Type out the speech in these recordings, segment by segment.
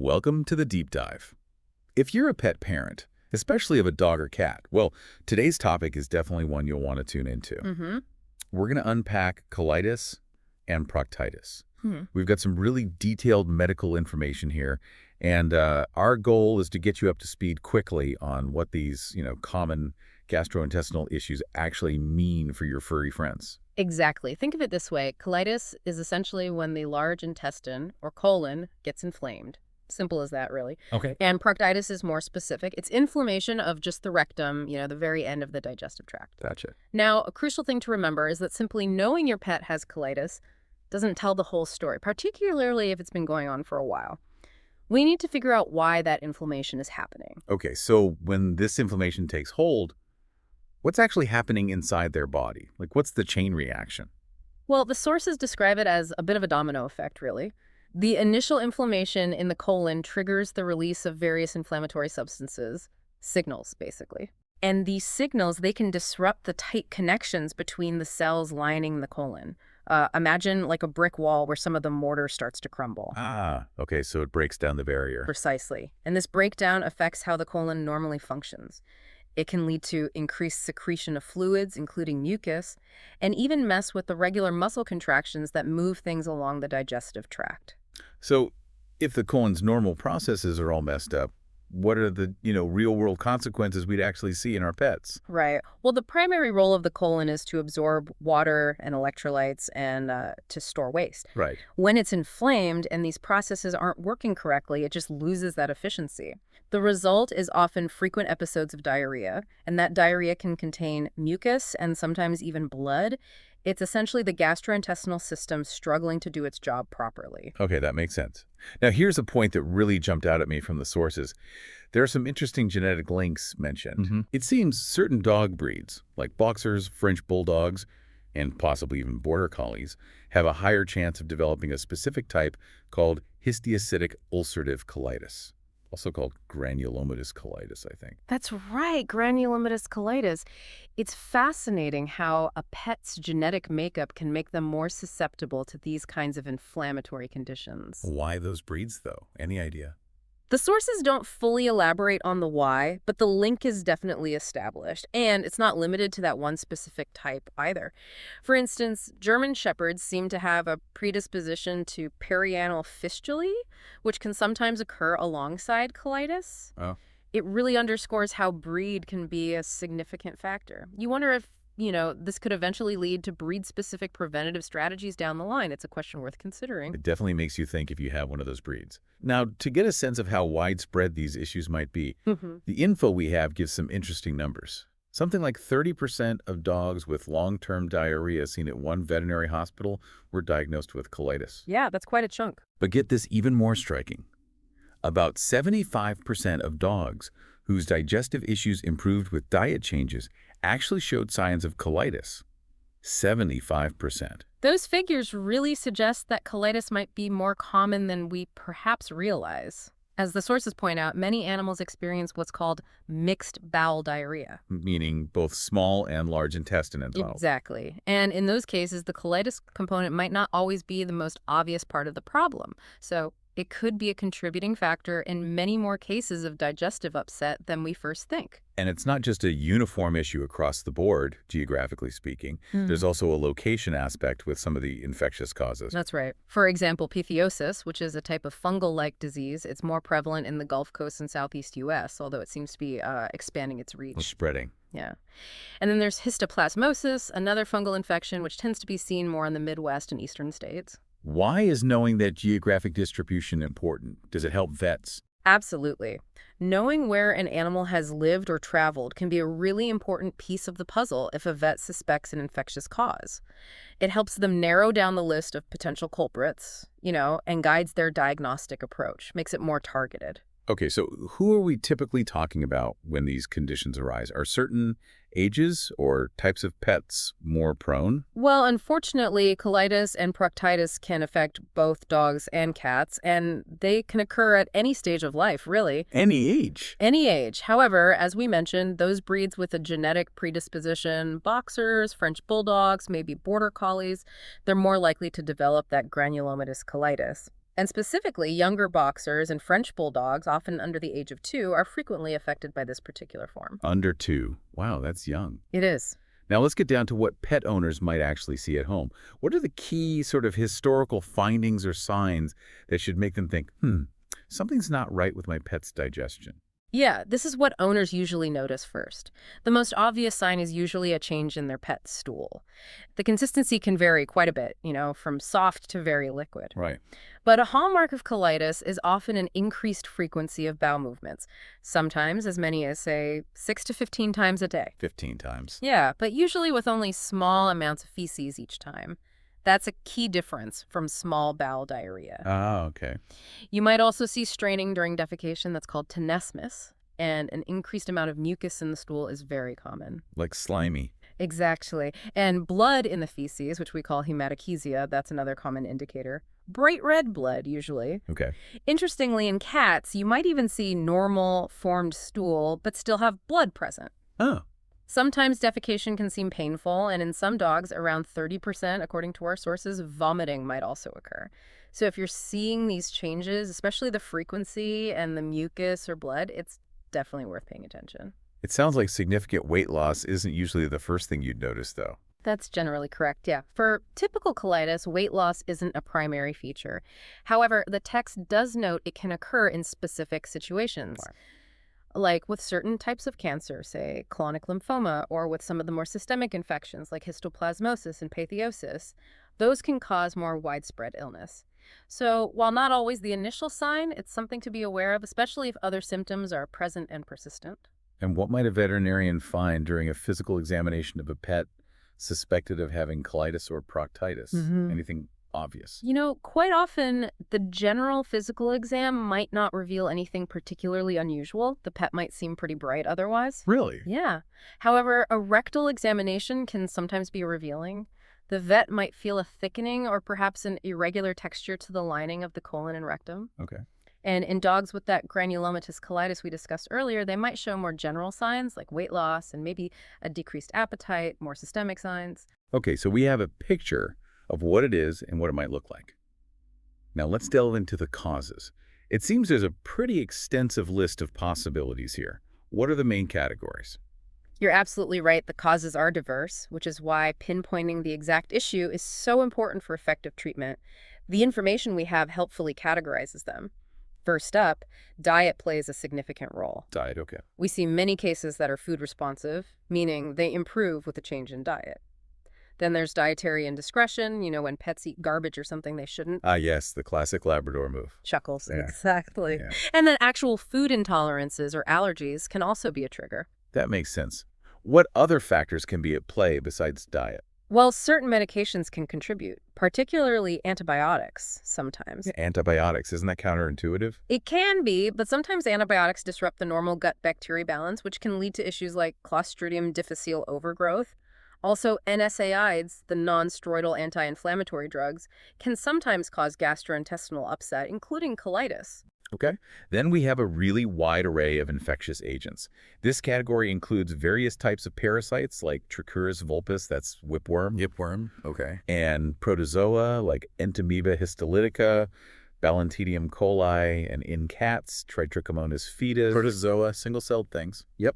Welcome to the deep dive. If you're a pet parent, especially of a dog or cat, well, today's topic is definitely one you'll want to tune into. We're going to unpack colitis and proctitis. We've got some really detailed medical information here, and our goal is to get you up to speed quickly on what these, common gastrointestinal issues actually mean for your furry friends. Exactly. Think of it this way. Colitis is essentially when the large intestine, or colon, gets inflamed. Simple as that, really. Okay. And proctitis is more specific. It's inflammation of just the rectum, the very end of the digestive tract. Gotcha. Now, a crucial thing to remember is that simply knowing your pet has colitis doesn't tell the whole story, particularly if it's been going on for a while. We need to figure out why that inflammation is happening. Okay, so when this inflammation takes hold, what's actually happening inside their body? Like, what's the chain reaction? Well, the sources describe it as a bit of a domino effect, really. The initial inflammation in the colon triggers the release of various inflammatory substances, signals, basically. And these signals, they can disrupt the tight connections between the cells lining the colon. Imagine like a brick wall where some of the mortar starts to crumble. Ah, okay, so it breaks down the barrier. Precisely. And this breakdown affects how the colon normally functions. It can lead to increased secretion of fluids, including mucus, and even mess with the regular muscle contractions that move things along the digestive tract. So if the colon's normal processes are all messed up, what are the, real-world consequences we'd actually see in our pets? Right. Well, the primary role of the colon is to absorb water and electrolytes and to store waste. Right. When it's inflamed and these processes aren't working correctly, it just loses that efficiency. The result is often frequent episodes of diarrhea, and that diarrhea can contain mucus and sometimes even blood. It's essentially the gastrointestinal system struggling to do its job properly. Okay, that makes sense. Now, here's a point that really jumped out at me from the sources. There are some interesting genetic links mentioned. It seems certain dog breeds, like boxers, French bulldogs, and possibly even border collies, have a higher chance of developing a specific type called histiocytic ulcerative colitis, also called granulomatous colitis, I think. That's right, granulomatous colitis. It's fascinating how a pet's genetic makeup can make them more susceptible to these kinds of inflammatory conditions. Why those breeds, though? Any idea? The sources don't fully elaborate on the why, but the link is definitely established, and it's not limited to that one specific type either. For instance, German Shepherds seem to have a predisposition to perianal fistulae, which can sometimes occur alongside colitis. Oh. It really underscores how breed can be a significant factor. You wonder if, this could eventually lead to breed-specific preventative strategies down the line. It's a question worth considering. It definitely makes you think if you have one of those breeds. Now, to get a sense of how widespread these issues might be, the info we have gives some interesting numbers. Something like 30% of dogs with long-term diarrhea seen at one veterinary hospital were diagnosed with colitis. Yeah, that's quite a chunk. But get this even more striking. About 75% of dogs whose digestive issues improved with diet changes actually showed signs of colitis. 75%. Those figures really suggest that colitis might be more common than we perhaps realize. As the sources point out, many animals experience what's called mixed bowel diarrhea. Meaning both small and large intestine involved. Exactly. And in those cases, the colitis component might not always be the most obvious part of the problem. So it could be a contributing factor in many more cases of digestive upset than we first think. And it's not just a uniform issue across the board, geographically speaking. There's also a location aspect with some of the infectious causes. That's right. For example, pitheosis, which is a type of fungal-like disease, it's more prevalent in the Gulf Coast and Southeast U.S., although it seems to be expanding its reach. Spreading. Yeah. And then there's histoplasmosis, another fungal infection, which tends to be seen more in the Midwest and Eastern states. Why is knowing that geographic distribution important? Does it help vets? Absolutely. Knowing where an animal has lived or traveled can be a really important piece of the puzzle if a vet suspects an infectious cause. It helps them narrow down the list of potential culprits, and guides their diagnostic approach, makes it more targeted. Okay, so who are we typically talking about when these conditions arise? Are certain ages or types of pets more prone? Well, unfortunately, colitis and proctitis can affect both dogs and cats, and they can occur at any stage of life, really. Any age? Any age. However, as we mentioned, those breeds with a genetic predisposition, boxers, French bulldogs, maybe border collies, they're more likely to develop that granulomatous colitis. And specifically, younger boxers and French bulldogs, often under the age of 2, are frequently affected by this particular form. Under 2. Wow, that's young. It is. Now let's get down to what pet owners might actually see at home. What are the key sort of historical findings or signs that should make them think, something's not right with my pet's digestion? Yeah, this is what owners usually notice first. The most obvious sign is usually a change in their pet's stool. The consistency can vary quite a bit, from soft to very liquid. Right. But a hallmark of colitis is often an increased frequency of bowel movements, sometimes as many as, say, 6 to 15 times a day. 15 times. Yeah, but usually with only small amounts of feces each time. That's a key difference from small bowel diarrhea. Ah, okay. You might also see straining during defecation that's called tenesmus, and an increased amount of mucus in the stool is very common. Like slimy. Exactly. And blood in the feces, which we call hematochezia, that's another common indicator. Bright red blood, usually. Okay. Interestingly, in cats, you might even see normal formed stool, but still have blood present. Oh. Sometimes defecation can seem painful, and in some dogs, around 30%, according to our sources, vomiting might also occur. So if you're seeing these changes, especially the frequency and the mucus or blood, it's definitely worth paying attention. It sounds like significant weight loss isn't usually the first thing you'd notice, though. That's generally correct, yeah. For typical colitis, weight loss isn't a primary feature. However, the text does note it can occur in specific situations. Wow. Like with certain types of cancer, say colonic lymphoma, or with some of the more systemic infections like histoplasmosis and pathiosis, those can cause more widespread illness. So while not always the initial sign, it's something to be aware of, especially if other symptoms are present and persistent. And what might a veterinarian find during a physical examination of a pet suspected of having colitis or proctitis? Anything obvious? Quite often, the general physical exam might not reveal anything particularly unusual. The pet might seem pretty bright otherwise. Really? Yeah. However, a rectal examination can sometimes be revealing. The vet might feel a thickening or perhaps an irregular texture to the lining of the colon and rectum. Okay. And in dogs with that granulomatous colitis we discussed earlier, they might show more general signs like weight loss and maybe a decreased appetite, more systemic signs. Okay, so we have a picture of what it is and what it might look like. Now let's delve into the causes. It seems there's a pretty extensive list of possibilities here. What are the main categories? You're absolutely right. The causes are diverse, which is why pinpointing the exact issue is so important for effective treatment. The information we have helpfully categorizes them. First up, diet plays a significant role. Diet, okay. We see many cases that are food responsive, meaning they improve with a change in diet. Then there's dietary indiscretion, when pets eat garbage or something they shouldn't. Ah, yes, the classic Labrador move. Chuckles, Yeah. exactly. Yeah. And then actual food intolerances or allergies can also be a trigger. That makes sense. What other factors can be at play besides diet? Well, certain medications can contribute, particularly antibiotics sometimes. Antibiotics, isn't that counterintuitive? It can be, but sometimes antibiotics disrupt the normal gut bacteria balance, which can lead to issues like Clostridium difficile overgrowth. Also, NSAIDs, the non-steroidal anti-inflammatory drugs, can sometimes cause gastrointestinal upset, including colitis. Okay. Then we have a really wide array of infectious agents. This category includes various types of parasites like Trichuris vulpes, that's whipworm. Yipworm, okay. And protozoa like Entamoeba histolytica, Balantidium coli, and in cats, Trichomonas foetus. Protozoa, single-celled things. Yep.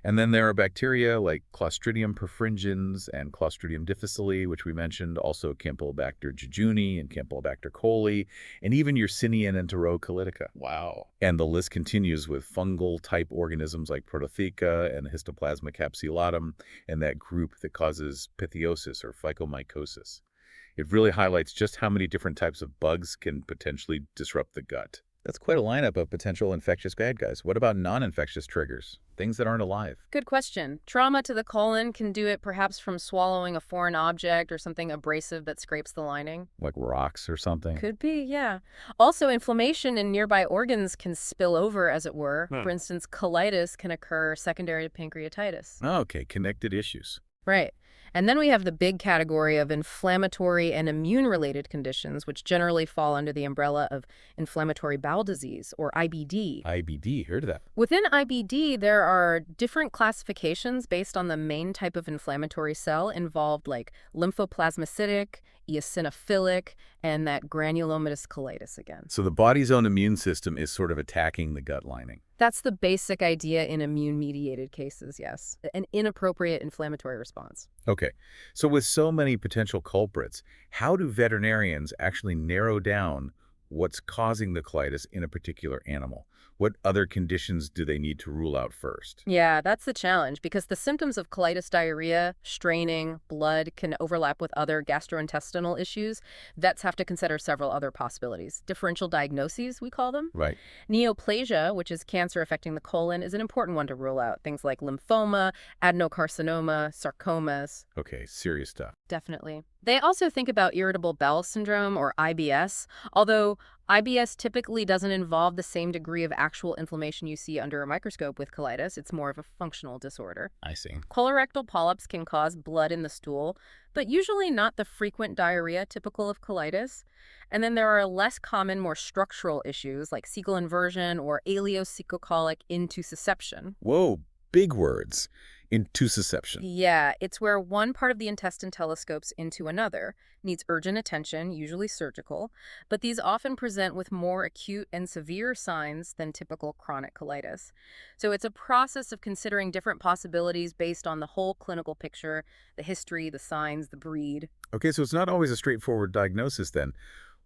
And then there are bacteria like Clostridium perfringens and Clostridium difficile, which we mentioned, also Campylobacter jejuni and Campylobacter coli, and even Yersinia enterocolitica. Wow. And the list continues with fungal-type organisms like Prototheca and Histoplasma capsulatum, and that group that causes pitheosis or phycomycosis. It really highlights just how many different types of bugs can potentially disrupt the gut. That's quite a lineup of potential infectious bad guys. What about non-infectious triggers? Things that aren't alive? Good question. Trauma to the colon can do it perhaps from swallowing a foreign object or something abrasive that scrapes the lining. Like rocks or something? Could be, yeah. Also, inflammation in nearby organs can spill over, as it were. For instance, colitis can occur secondary to pancreatitis. Okay, connected issues. Right. And then we have the big category of inflammatory and immune-related conditions, which generally fall under the umbrella of inflammatory bowel disease, or IBD. IBD, heard of that. Within IBD, there are different classifications based on the main type of inflammatory cell involved, like lymphoplasmacytic, eosinophilic, and that granulomatous colitis again. So the body's own immune system is sort of attacking the gut lining. That's the basic idea in immune-mediated cases, yes. An inappropriate inflammatory response. Okay, so with so many potential culprits, how do veterinarians actually narrow down what's causing the colitis in a particular animal? What other conditions do they need to rule out first? Yeah, that's the challenge because the symptoms of colitis, diarrhea, straining, blood can overlap with other gastrointestinal issues. Vets have to consider several other possibilities. Differential diagnoses, we call them. Right. Neoplasia, which is cancer affecting the colon, is an important one to rule out. Things like lymphoma, adenocarcinoma, sarcomas. Okay, serious stuff. Definitely. They also think about irritable bowel syndrome, or IBS, although IBS typically doesn't involve the same degree of actual inflammation you see under a microscope with colitis. It's more of a functional disorder. I see. Colorectal polyps can cause blood in the stool, but usually not the frequent diarrhea typical of colitis. And then there are less common, more structural issues like cecal inversion or ileocecocolic intussusception. Whoa, big words. Intussusception. Yeah, it's where one part of the intestine telescopes into another, needs urgent attention, usually surgical, but these often present with more acute and severe signs than typical chronic colitis. So it's a process of considering different possibilities based on the whole clinical picture, the history, the signs, the breed. Okay, so it's not always a straightforward diagnosis then.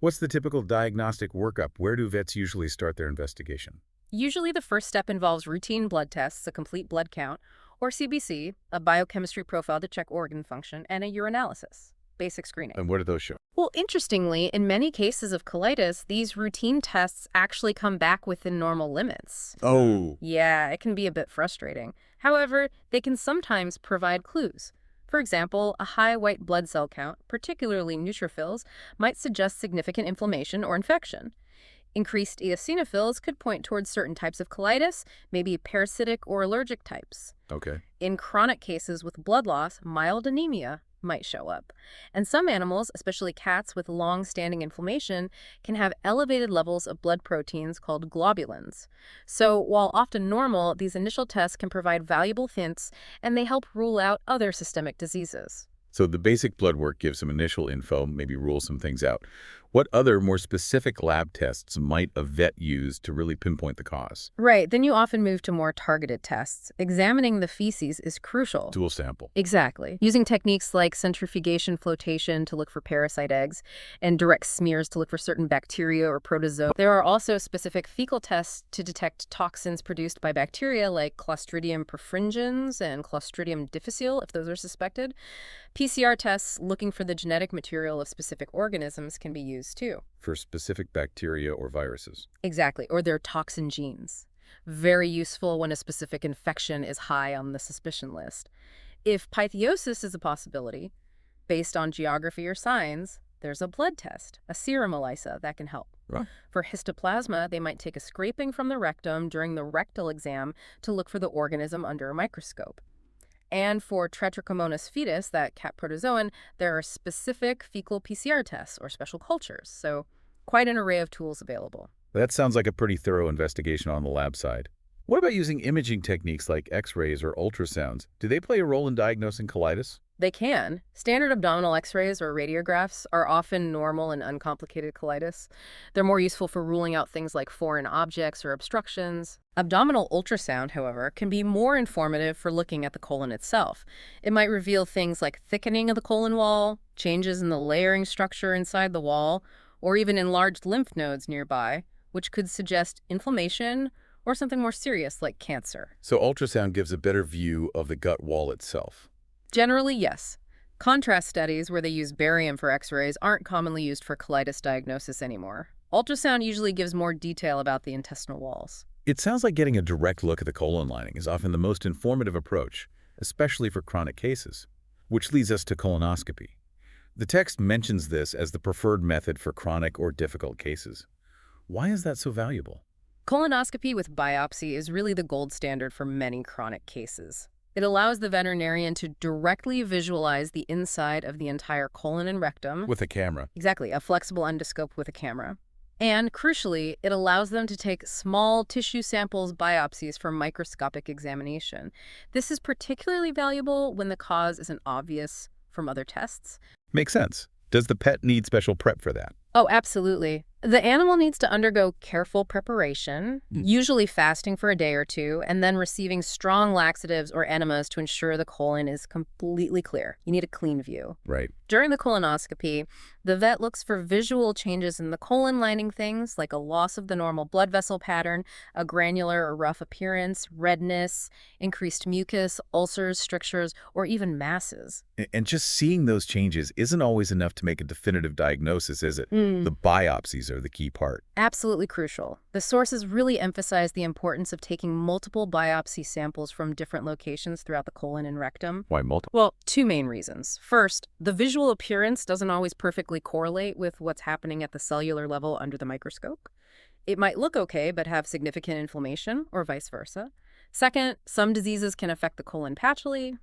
What's the typical diagnostic workup? Where do vets usually start their investigation? Usually the first step involves routine blood tests, a complete blood count, or CBC, a biochemistry profile to check organ function, and a urinalysis, basic screening. And what do those show? Well, interestingly, in many cases of colitis, these routine tests actually come back within normal limits. Oh. Yeah, it can be a bit frustrating. However, they can sometimes provide clues. For example, a high white blood cell count, particularly neutrophils, might suggest significant inflammation or infection. Increased eosinophils could point towards certain types of colitis, maybe parasitic or allergic types. Okay. In chronic cases with blood loss, mild anemia might show up. And some animals, especially cats with long-standing inflammation, can have elevated levels of blood proteins called globulins. So while often normal, these initial tests can provide valuable hints, and they help rule out other systemic diseases. So the basic blood work gives some initial info, maybe rule some things out. What other more specific lab tests might a vet use to really pinpoint the cause? Right, then you often move to more targeted tests. Examining the feces is crucial. Stool sample. Exactly. Using techniques like centrifugation flotation to look for parasite eggs and direct smears to look for certain bacteria or protozoa. There are also specific fecal tests to detect toxins produced by bacteria like Clostridium perfringens and Clostridium difficile, if those are suspected. PCR tests looking for the genetic material of specific organisms can be used too. For specific bacteria or viruses. Exactly, or their toxin genes. Very useful when a specific infection is high on the suspicion list. If pythiosis is a possibility, based on geography or signs, there's a blood test, a serum ELISA, that can help. Right. For histoplasma, they might take a scraping from the rectum during the rectal exam to look for the organism under a microscope. And for Tetrachomonas fetus, that cat protozoan, there are specific fecal PCR tests or special cultures. So quite an array of tools available. That sounds like a pretty thorough investigation on the lab side. What about using imaging techniques like X-rays or ultrasounds? Do they play a role in diagnosing colitis? They can. Standard abdominal X-rays or radiographs are often normal and uncomplicated colitis. They're more useful for ruling out things like foreign objects or obstructions. Abdominal ultrasound, however, can be more informative for looking at the colon itself. It might reveal things like thickening of the colon wall, changes in the layering structure inside the wall, or even enlarged lymph nodes nearby, which could suggest inflammation or something more serious like cancer. So ultrasound gives a better view of the gut wall itself. Generally, yes. Contrast studies where they use barium for X-rays aren't commonly used for colitis diagnosis anymore. Ultrasound usually gives more detail about the intestinal walls. It sounds like getting a direct look at the colon lining is often the most informative approach, especially for chronic cases. Which leads us to colonoscopy. The text mentions this as the preferred method for chronic or difficult cases. Why is that so valuable? Colonoscopy with biopsy is really the gold standard for many chronic cases. It allows the veterinarian to directly visualize the inside of the entire colon and rectum. With a camera. Exactly, a flexible endoscope with a camera. And crucially, it allows them to take small tissue samples biopsies for microscopic examination. This is particularly valuable when the cause isn't obvious from other tests. Makes sense. Does the pet need special prep for that? Oh, absolutely. The animal needs to undergo careful preparation, usually fasting for a day or two, and then receiving strong laxatives or enemas to ensure the colon is completely clear. You need a clean view. Right. During the colonoscopy, the vet looks for visual changes in the colon lining, things like a loss of the normal blood vessel pattern, a granular or rough appearance, redness, increased mucus, ulcers, strictures, or even masses. And just seeing those changes isn't always enough to make a definitive diagnosis, is it? The biopsies are the key part. Absolutely crucial. The sources really emphasize the importance of taking multiple biopsy samples from different locations throughout the colon and rectum. Why multiple? Well, two main reasons. First, the visual appearance doesn't always perfectly correlate with what's happening at the cellular level under the microscope. It might look okay, but have significant inflammation, or vice versa. Second, some diseases can affect the colon patchily,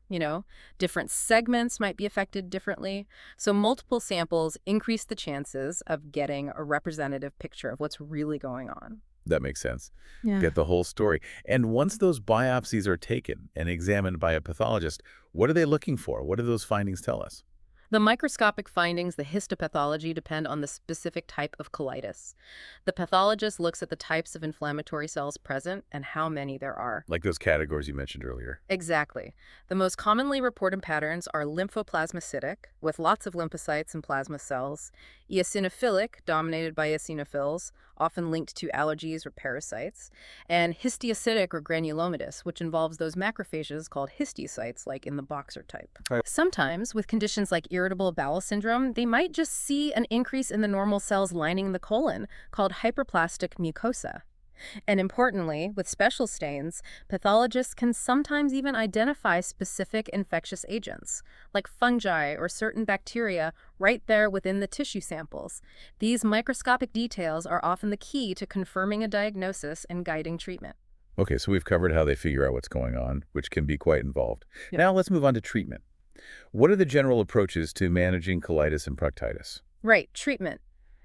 different segments might be affected differently. So multiple samples increase the chances of getting a representative picture of what's really going on. That makes sense. Yeah. Get the whole story. And once those biopsies are taken and examined by a pathologist, what are they looking for? What do those findings tell us? The microscopic findings, the histopathology, depend on the specific type of colitis. The pathologist looks at the types of inflammatory cells present and how many there are. Like those categories you mentioned earlier. Exactly. The most commonly reported patterns are lymphoplasmacytic, with lots of lymphocytes and plasma cells, eosinophilic, dominated by eosinophils, often linked to allergies or parasites, and histiocytic or granulomatous, which involves those macrophages called histiocytes, like in the boxer type. Right. Sometimes, with conditions like irritable bowel syndrome, they might just see an increase in the normal cells lining the colon, called hyperplastic mucosa. And importantly, with special stains, pathologists can sometimes even identify specific infectious agents, like fungi or certain bacteria, right there within the tissue samples. These microscopic details are often the key to confirming a diagnosis and guiding treatment. Okay, so we've covered how they figure out what's going on, which can be quite involved. Yeah. Now let's move on to treatment. What are the general approaches to managing colitis and proctitis? Right, treatment.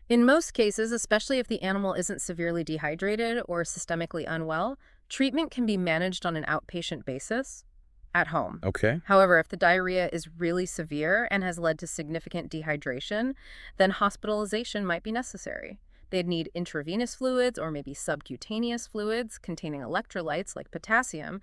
In most cases, especially if the animal isn't severely dehydrated or systemically unwell, treatment can be managed on an outpatient basis at home. Okay. However, if the diarrhea is really severe and has led to significant dehydration, then hospitalization might be necessary. They'd need intravenous fluids or maybe subcutaneous fluids containing electrolytes like potassium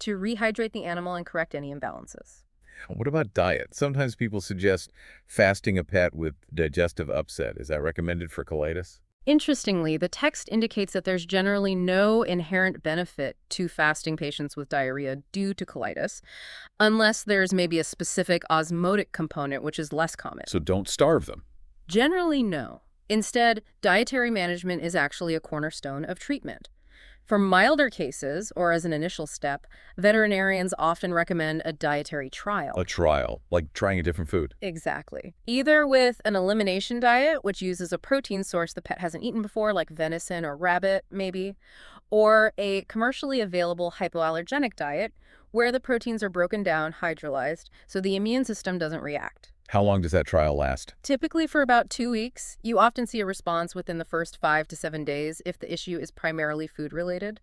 to rehydrate the animal and correct any imbalances. What about diet? Sometimes people suggest fasting a pet with digestive upset. Is that recommended for colitis? Interestingly, the text indicates that there's generally no inherent benefit to fasting patients with diarrhea due to colitis, unless there's maybe a specific osmotic component, which is less common. So don't starve them. Generally, no. Instead, dietary management is actually a cornerstone of treatment. For milder cases, or as an initial step, veterinarians often recommend a dietary trial. A trial, like trying a different food. Exactly. Either with an elimination diet, which uses a protein source the pet hasn't eaten before, like venison or rabbit, maybe, or a commercially available hypoallergenic diet, where the proteins are broken down, hydrolyzed, so the immune system doesn't react. How long does that trial last? Typically for about 2 weeks. You often see a response within the first 5 to 7 days if the issue is primarily food-related.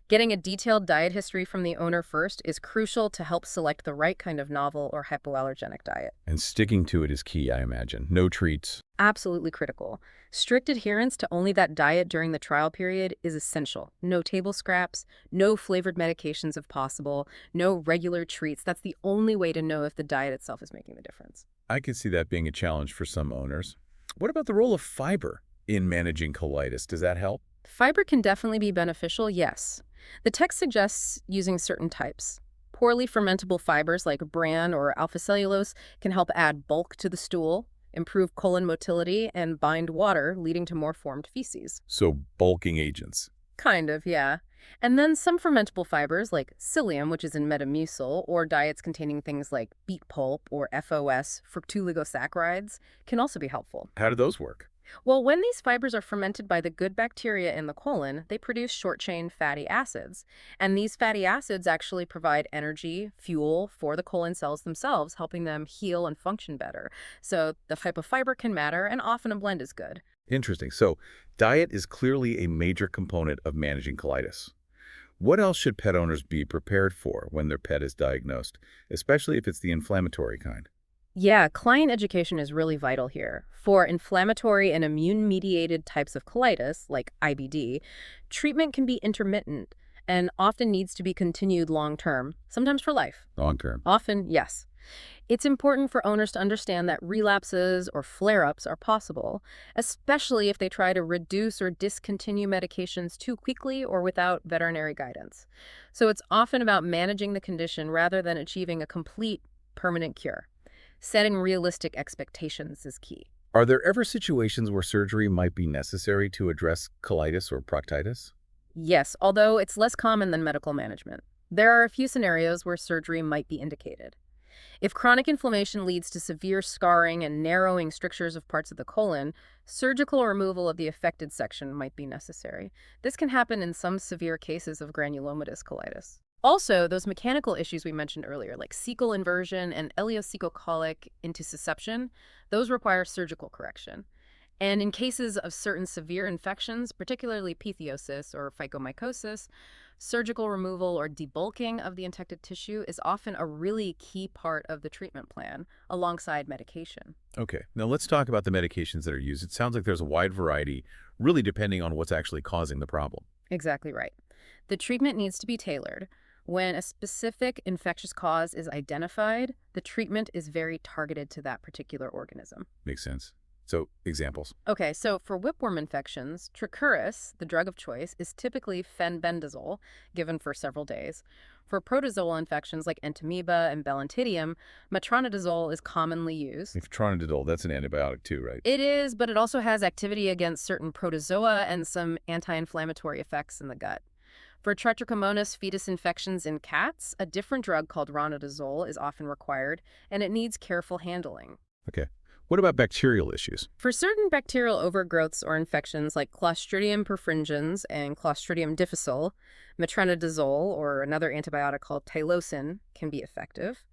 Getting a detailed diet history from the owner first is crucial to help select the right kind of novel or hypoallergenic diet. And sticking to it is key, I imagine. No treats. Absolutely critical. Strict adherence to only that diet during the trial period is essential. No table scraps, no flavored medications if possible, no regular treats. That's the only way to know if the diet itself is making the difference. I can see that being a challenge for some owners. What about the role of fiber in managing colitis? Does that help? Fiber can definitely be beneficial, yes. The text suggests using certain types. Poorly fermentable fibers like bran or alpha cellulose can help add bulk to the stool, improve colon motility, and bind water, leading to more formed feces. So bulking agents. Kind of, yeah. And then some fermentable fibers like psyllium, which is in Metamucil, or diets containing things like beet pulp or FOS, fructooligosaccharides, can also be helpful. How do those work? Well, when these fibers are fermented by the good bacteria in the colon, they produce short-chain fatty acids. And these fatty acids actually provide energy, fuel for the colon cells themselves, helping them heal and function better. So the type of fiber can matter, and often a blend is good. Interesting. So diet is clearly a major component of managing colitis. What else should pet owners be prepared for when their pet is diagnosed, especially if it's the inflammatory kind? Yeah, client education is really vital here. For inflammatory and immune-mediated types of colitis, like IBD, treatment can be intermittent and often needs to be continued long-term, sometimes for life. Long term. Often, yes. It's important for owners to understand that relapses or flare-ups are possible, especially if they try to reduce or discontinue medications too quickly or without veterinary guidance. So it's often about managing the condition rather than achieving a complete permanent cure. Setting realistic expectations is key. Are there ever situations where surgery might be necessary to address colitis or proctitis? Yes, although it's less common than medical management. There are a few scenarios where surgery might be indicated. If chronic inflammation leads to severe scarring and narrowing strictures of parts of the colon, surgical removal of the affected section might be necessary. This can happen in some severe cases of granulomatous colitis. Also, those mechanical issues we mentioned earlier, like cecal inversion and ileocecocolic intussusception, those require surgical correction. And in cases of certain severe infections, particularly pitheosis or phycomycosis, surgical removal or debulking of the infected tissue is often a really key part of the treatment plan, alongside medication. Okay, now let's talk about the medications that are used. It sounds like there's a wide variety, really depending on what's actually causing the problem. Exactly right. The treatment needs to be tailored. When a specific infectious cause is identified, the treatment is very targeted to that particular organism. Makes sense. So, examples. Okay, so for whipworm infections, Trichuris, the drug of choice, is typically fenbendazole, given for several days. For protozoal infections like entamoeba and Balantidium, metronidazole is commonly used. If tronidazole, that's an antibiotic too, right? It is, but it also has activity against certain protozoa and some anti-inflammatory effects in the gut. For Trichomonas fetus infections in cats, a different drug called ronidazole is often required, and it needs careful handling. Okay. What about bacterial issues? For certain bacterial overgrowths or infections like Clostridium perfringens and Clostridium difficile, metronidazole or another antibiotic called tylosin can be effective.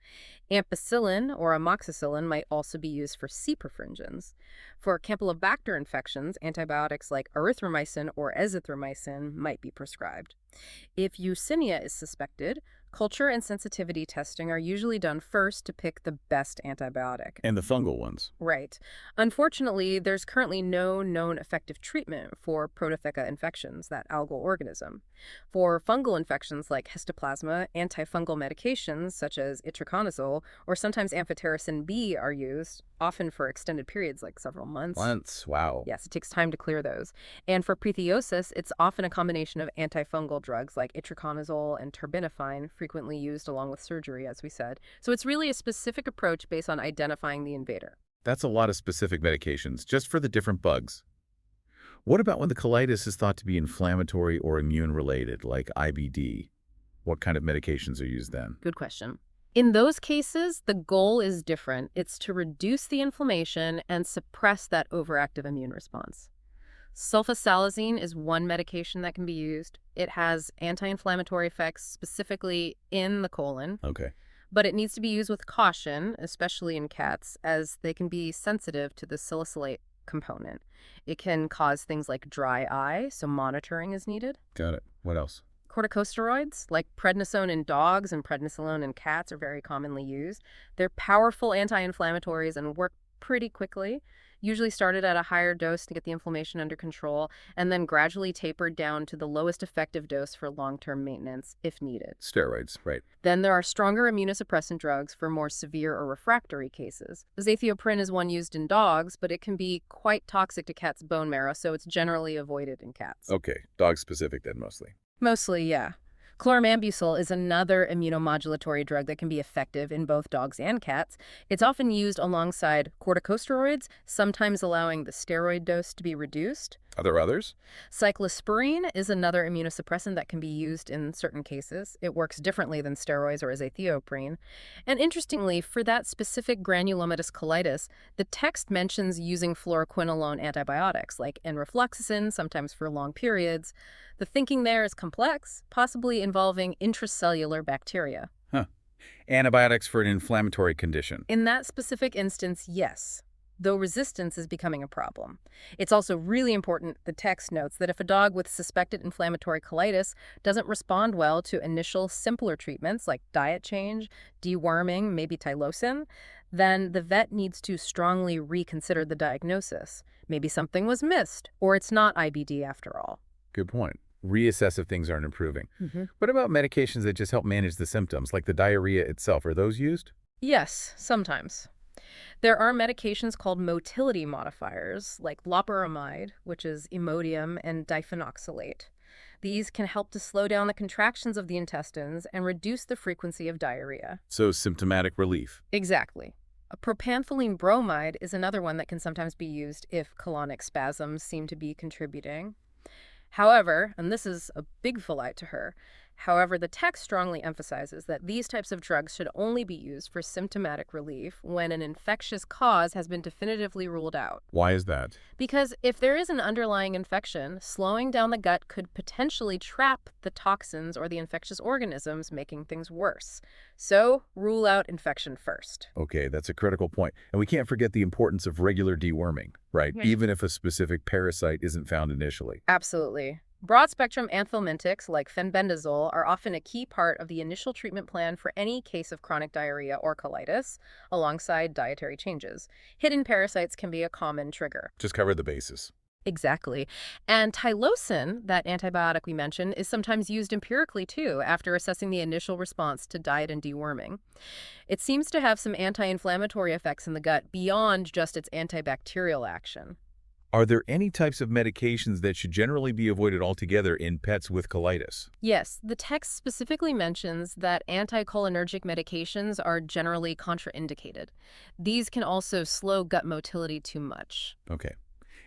Ampicillin or amoxicillin might also be used for C. perfringens. For Campylobacter infections, antibiotics like erythromycin or azithromycin might be prescribed. If Yersinia is suspected, culture and sensitivity testing are usually done first to pick the best antibiotic. And the fungal ones. Right. Unfortunately, there's currently no known effective treatment for Prototheca infections, that algal organism. For fungal infections like histoplasma, antifungal medications such as itraconazole or sometimes amphotericin B are used, often for extended periods like several months. Months, wow. Yes, it takes time to clear those. And for pitheosis, it's often a combination of antifungal drugs like itraconazole and terbinafine, frequently used along with surgery, as we said. So it's really a specific approach based on identifying the invader. That's a lot of specific medications, just for the different bugs. What about when the colitis is thought to be inflammatory or immune-related, like IBD? What kind of medications are used then? Good question. In those cases, the goal is different. It's to reduce the inflammation and suppress that overactive immune response. Sulfasalazine is one medication that can be used. It has anti-inflammatory effects specifically in the colon, Okay. but it needs to be used with caution, especially in cats, as they can be sensitive to the salicylate component. It can cause things like dry eye, so monitoring is needed. Got it. What else? Corticosteroids, like prednisone in dogs and prednisolone in cats, are very commonly used. They're powerful anti-inflammatories and work pretty quickly, usually started at a higher dose to get the inflammation under control, and then gradually tapered down to the lowest effective dose for long-term maintenance if needed. Steroids, right. Then there are stronger immunosuppressant drugs for more severe or refractory cases. Azathioprine is one used in dogs, but it can be quite toxic to cats' bone marrow, so it's generally avoided in cats. Okay. Dog-specific then, mostly. Mostly, yeah. Chloramambusol is another immunomodulatory drug that can be effective in both dogs and cats. It's often used alongside corticosteroids, sometimes allowing the steroid dose to be reduced. Are there others? Cyclosporine is another immunosuppressant that can be used in certain cases. It works differently than steroids or azathioprine. And interestingly, for that specific granulomatous colitis, the text mentions using fluoroquinolone antibiotics like enrofloxacin, sometimes for long periods. The thinking there is complex, possibly involving intracellular bacteria. Huh. Antibiotics for an inflammatory condition. In that specific instance, yes, though resistance is becoming a problem. It's also really important, the text notes, that if a dog with suspected inflammatory colitis doesn't respond well to initial simpler treatments like diet change, deworming, maybe Tylosin, then the vet needs to strongly reconsider the diagnosis. Maybe something was missed, or it's not IBD after all. Good point. Reassess if things aren't improving. What about medications that just help manage the symptoms, like the diarrhea itself? Are those used? Yes, sometimes. There are medications called motility modifiers, like loperamide, which is Imodium, and diphenoxylate. These can help to slow down the contractions of the intestines and reduce the frequency of diarrhea. So symptomatic relief. Exactly. A propanthyline bromide is another one that can sometimes be used if colonic spasms seem to be contributing. However, and this is a big fight to her, however, the text strongly emphasizes that these types of drugs should only be used for symptomatic relief when an infectious cause has been definitively ruled out. Why is that? Because if there is an underlying infection, slowing down the gut could potentially trap the toxins or the infectious organisms, making things worse. So, rule out infection first. Okay, that's a critical point. And we can't forget the importance of regular deworming, right? Right. Even if a specific parasite isn't found initially. Absolutely. Broad-spectrum anthelmintics like fenbendazole are often a key part of the initial treatment plan for any case of chronic diarrhea or colitis, alongside dietary changes. Hidden parasites can be a common trigger. Just cover the bases. Exactly. And Tylosin, that antibiotic we mentioned, is sometimes used empirically too after assessing the initial response to diet and deworming. It seems to have some anti-inflammatory effects in the gut beyond just its antibacterial action. Are there any types of medications that should generally be avoided altogether in pets with colitis? Yes, the text specifically mentions that anticholinergic medications are generally contraindicated. These can also slow gut motility too much. Okay.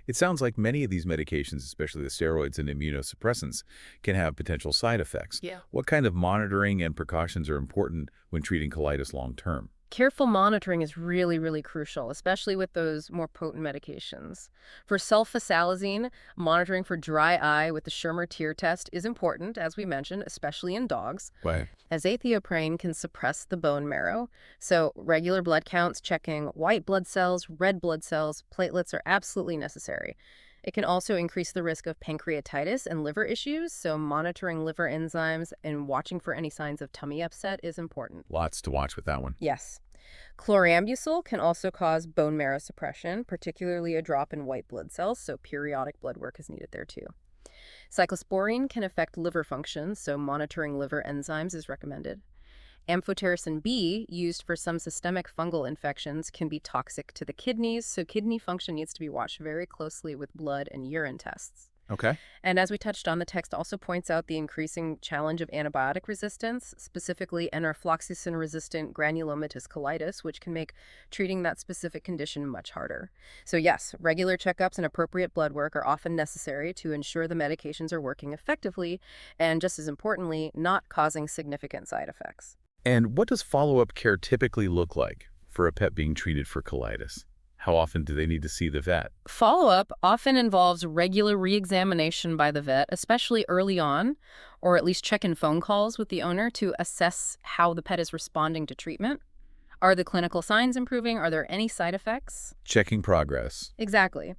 It sounds like many of these medications, especially the steroids and immunosuppressants, can have potential side effects. Yeah. What kind of monitoring and precautions are important when treating colitis long-term? Careful monitoring is really, really crucial, especially with those more potent medications. For sulfasalazine, monitoring for dry eye with the Schirmer tear test is important, as we mentioned, especially in dogs. Right. Azathioprine can suppress the bone marrow, so regular blood counts, checking white blood cells, red blood cells, platelets are absolutely necessary. It can also increase the risk of pancreatitis and liver issues, so monitoring liver enzymes and watching for any signs of tummy upset is important. Lots to watch with that one. Yes. Chlorambucil can also cause bone marrow suppression, particularly a drop in white blood cells, so periodic blood work is needed there too. Cyclosporine can affect liver function, so monitoring liver enzymes is recommended. Amphotericin B, used for some systemic fungal infections, can be toxic to the kidneys, so kidney function needs to be watched very closely with blood and urine tests. Okay. And as we touched on, the text also points out the increasing challenge of antibiotic resistance, specifically enrofloxacin-resistant granulomatous colitis, which can make treating that specific condition much harder. So yes, regular checkups and appropriate blood work are often necessary to ensure the medications are working effectively and, just as importantly, not causing significant side effects. And what does follow-up care typically look like for a pet being treated for colitis? How often do they need to see the vet? Follow-up often involves regular re-examination by the vet, especially early on, or at least check-in phone calls with the owner to assess how the pet is responding to treatment. Are the clinical signs improving? Are there any side effects? Checking progress. Exactly.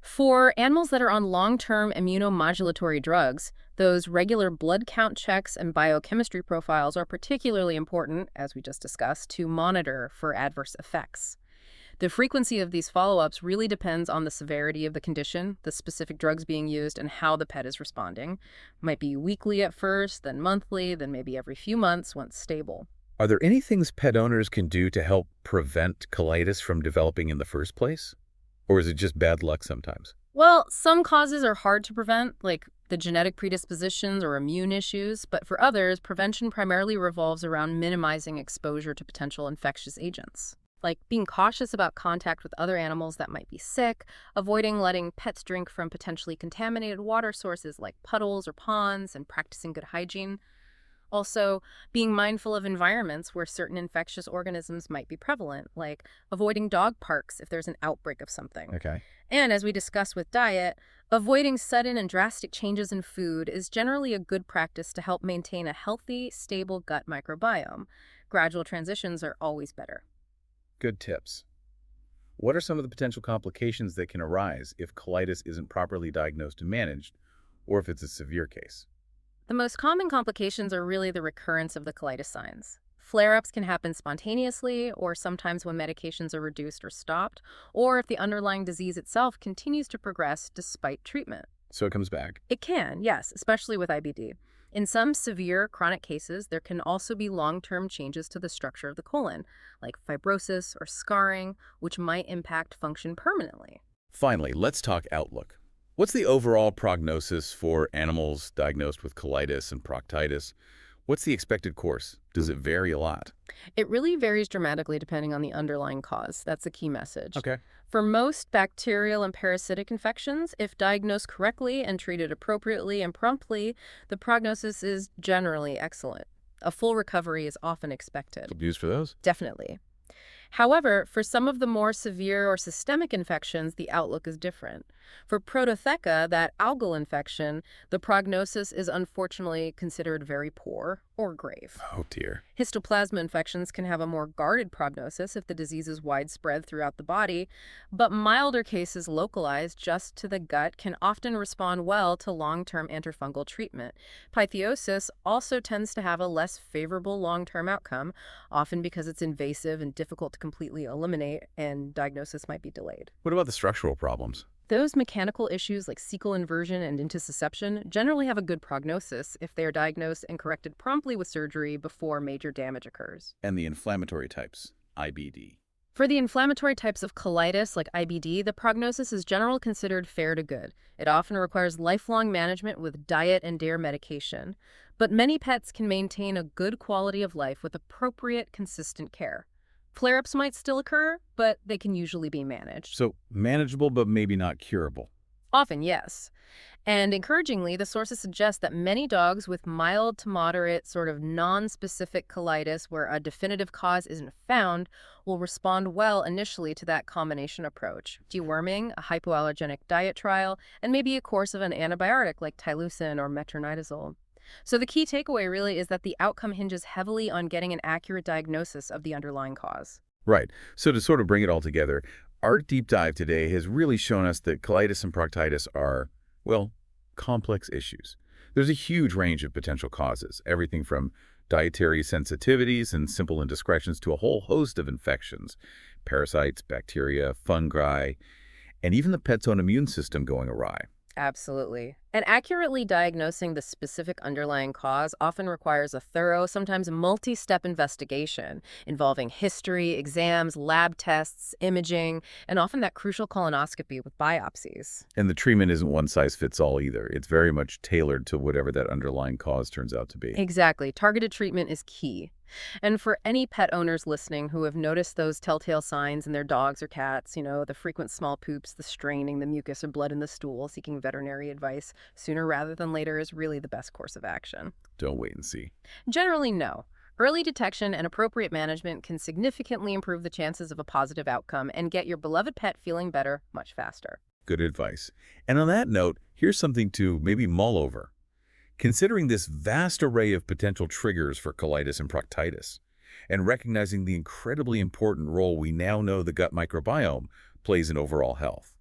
For animals that are on long-term immunomodulatory drugs, those regular blood count checks and biochemistry profiles are particularly important, as we just discussed, to monitor for adverse effects. The frequency of these follow-ups really depends on the severity of the condition, the specific drugs being used, and how the pet is responding. Might be weekly at first, then monthly, then maybe every few months once stable. Are there any things pet owners can do to help prevent colitis from developing in the first place? Or is it just bad luck sometimes? Well, some causes are hard to prevent, like the genetic predispositions or immune issues, but for others, prevention primarily revolves around minimizing exposure to potential infectious agents. like being cautious about contact with other animals that might be sick, avoiding letting pets drink from potentially contaminated water sources like puddles or ponds, and practicing good hygiene. Also, being mindful of environments where certain infectious organisms might be prevalent, like avoiding dog parks if there's an outbreak of something. Okay. And as we discussed with diet, avoiding sudden and drastic changes in food is generally a good practice to help maintain a healthy, stable gut microbiome. Gradual transitions are always better. Good tips. What are some of the potential complications that can arise if colitis isn't properly diagnosed and managed, or if it's a severe case? The most common complications are really the recurrence of the colitis signs. Flare-ups can happen spontaneously, or sometimes when medications are reduced or stopped, or if the underlying disease itself continues to progress despite treatment. So it comes back. It can, yes, especially with IBD. In some severe chronic cases, there can also be long-term changes to the structure of the colon, like fibrosis or scarring, which might impact function permanently. Finally, let's talk outlook. What's the overall prognosis for animals diagnosed with colitis and proctitis? What's the expected course? Does it vary a lot? It really varies dramatically depending on the underlying cause. That's the key message. Okay. For most bacterial and parasitic infections, if diagnosed correctly and treated appropriately and promptly, the prognosis is generally excellent. A full recovery is often expected. Good news for those. Definitely. However, for some of the more severe or systemic infections, the outlook is different. For Prototheca, that algal infection, the prognosis is unfortunately considered very poor or grave. Oh, dear. Histoplasma infections can have a more guarded prognosis if the disease is widespread throughout the body, but milder cases localized just to the gut can often respond well to long-term antifungal treatment. Pythiosis also tends to have a less favorable long-term outcome, often because it's invasive and difficult to completely eliminate, and diagnosis might be delayed. What about the structural problems? Those mechanical issues like cecal inversion and intussusception generally have a good prognosis if they are diagnosed and corrected promptly with surgery before major damage occurs. And the inflammatory types, IBD. For the inflammatory types of colitis, like IBD, the prognosis is generally considered fair to good. It often requires lifelong management with diet and DARE medication. But many pets can maintain a good quality of life with appropriate, consistent care. Flare-ups might still occur, but they can usually be managed. So manageable, but maybe not curable. Often, yes. And encouragingly, the sources suggest that many dogs with mild to moderate sort of non-specific colitis where a definitive cause isn't found will respond well initially to that combination approach. Deworming, a hypoallergenic diet trial, and maybe a course of an antibiotic like Tylosin or metronidazole. So the key takeaway really is that the outcome hinges heavily on getting an accurate diagnosis of the underlying cause. Right. So to sort of bring it all together, our deep dive today has really shown us that colitis and proctitis are, well, complex issues. There's a huge range of potential causes, everything from dietary sensitivities and simple indiscretions to a whole host of infections, parasites, bacteria, fungi, and even the pet's own immune system going awry. Absolutely. And accurately diagnosing the specific underlying cause often requires a thorough, sometimes multi-step investigation involving history, exams, lab tests, imaging, and often that crucial colonoscopy with biopsies. And the treatment isn't one size fits all either. It's very much tailored to whatever that underlying cause turns out to be. Exactly. Targeted treatment is key. And for any pet owners listening who have noticed those telltale signs in their dogs or cats, the frequent small poops, the straining, the mucus or blood in the stool, seeking veterinary advice sooner rather than later is really the best course of action. Don't wait and see. Generally, no. Early detection and appropriate management can significantly improve the chances of a positive outcome and get your beloved pet feeling better much faster. Good advice. And on that note, here's something to maybe mull over. Considering this vast array of potential triggers for colitis and proctitis, and recognizing the incredibly important role we now know the gut microbiome plays in overall health,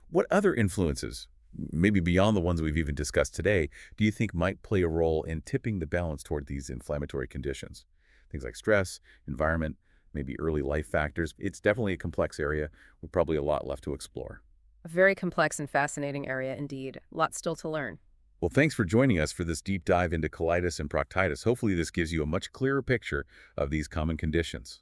what other influences, maybe beyond the ones we've even discussed today, do you think might play a role in tipping the balance toward these inflammatory conditions? Things like stress, environment, maybe early life factors. It's definitely a complex area with probably a lot left to explore. A very complex and fascinating area indeed. Lots still to learn. Well, thanks for joining us for this deep dive into colitis and proctitis. Hopefully this gives you a much clearer picture of these common conditions.